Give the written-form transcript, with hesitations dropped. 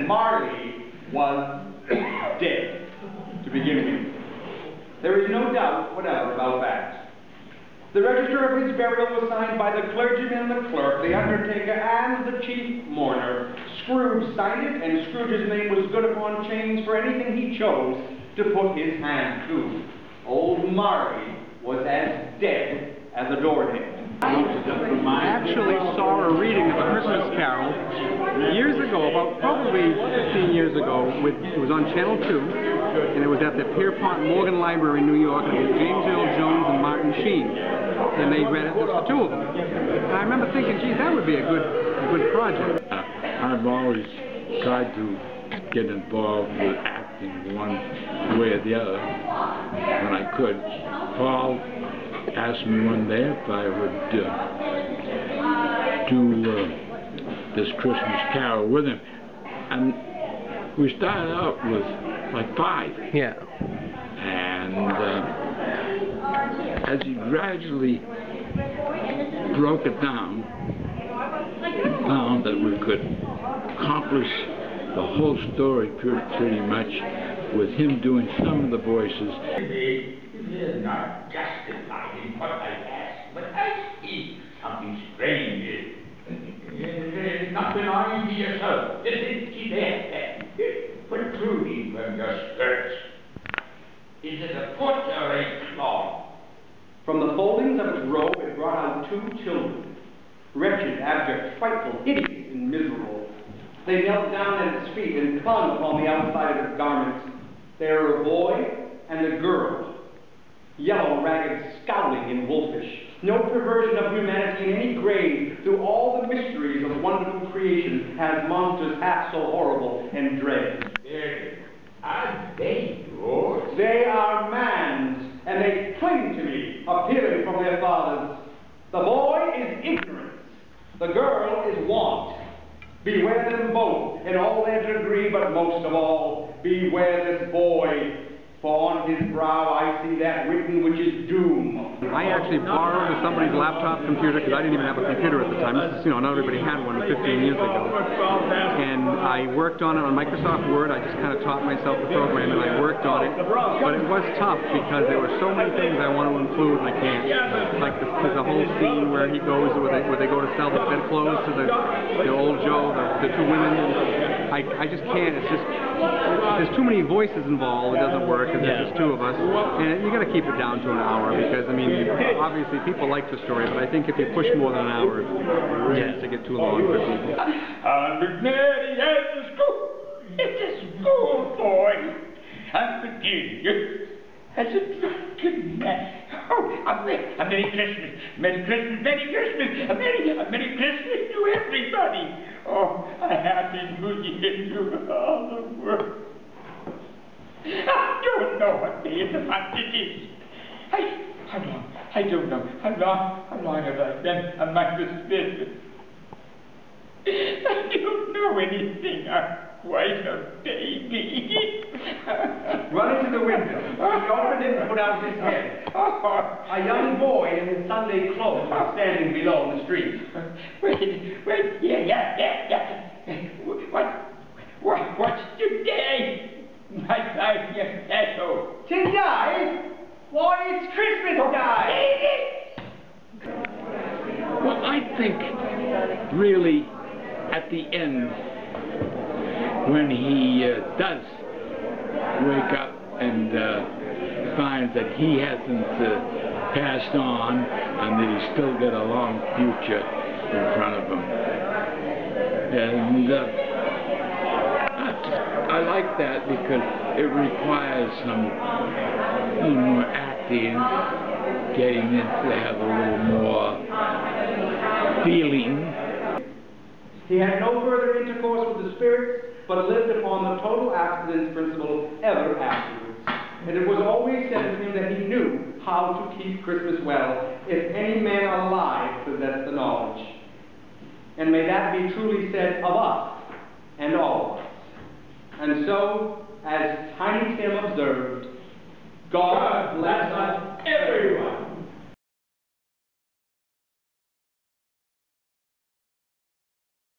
Marley was dead, to begin with. There is no doubt whatever about that. The register of his burial was signed by the clergyman, the clerk, the undertaker, and the chief mourner. Scrooge signed it, and Scrooge's name was good upon chains for anything he chose to put his hand to. Old Marley was as dead as a doornail. I actually saw a reading of A Christmas Carol years ago, about probably 15 years ago. It was on Channel 2, and it was at the Pierpont Morgan Library in New York. It was James Earl Jones and Martin Sheen, and they read it, just the two of them. And I remember thinking, geez, that would be a good project. I've always tried to get involved with acting one way or the other when I could. Paul asked me one day if I would do this Christmas Carol with him, and we started out with like 5. Yeah. And as he gradually broke it down, we found that we could accomplish the whole story pretty much with him doing some of the voices. It is not justified in what I ask, but I see something strange. It is not belonging to yourself. It is there, protruding from your skirts. Is it a foot or a claw? From the foldings of its robe it brought out 2 children, wretched, abject, frightful, hideous, and miserable. They knelt down at its feet and clung upon the outside of its garments. They were a boy and a girl, yellow, ragged, scowling, and wolfish. No perversion of humanity in any grade through all the mysteries of wonderful creation has monsters half so horrible and dread. Are they yours? They are man's, and they cling to me, appealing from their fathers. The boy is ignorance, the girl is want. Beware them both in all their degree, but most of all, beware this boy, for on his brow I see that written which is doom. I actually borrowed somebody's laptop computer, because I didn't even have a computer at the time. This is, not everybody had one 15 years ago. And I worked on it on Microsoft Word. I just kind of taught myself the program, and I worked on it. But it was tough, because there were so many things I want to include, and I can't. Like there's a whole scene where he goes, where they go to sell the bedclothes to the old Joe, the 2 women. I just can't. It's just, there's too many voices involved. It doesn't work, because there's just 2 of us. And you got to keep it down to an hour, because, I mean, obviously people like the story, but I think if you push more than an hour, it tends to get too long for people. It's a school boy. I'm Virginia. As a drunken man. Oh, a Merry Christmas. Merry Christmas, Merry Christmas. A Merry Christmas to everybody. Oh, a Happy New Year to all the world. I don't know what day of the month it is. I don't know. How long have I been among this business? I don't know anything. I'm quite a baby. Run into the window. He opened it and put out his head. A young boy in his Sunday clothes was standing below in the street. Wait, yeah. What's today? My 5-year tattoo. Today? Why, it's Christmas time! Well, I think really at the end, when he does wake up and finds that he hasn't passed on and that he's still got a long future in front of him. And I like that because it requires some more acting, getting into have a little more feeling. He had no further intercourse with the spirits, but lived upon the total abstinence principle ever afterwards. And it was always said of him that he knew how to keep Christmas well, if any man alive possessed the knowledge. And may that be truly said of us and all of us. And so, as Tiny Tim observed, God bless us everyone.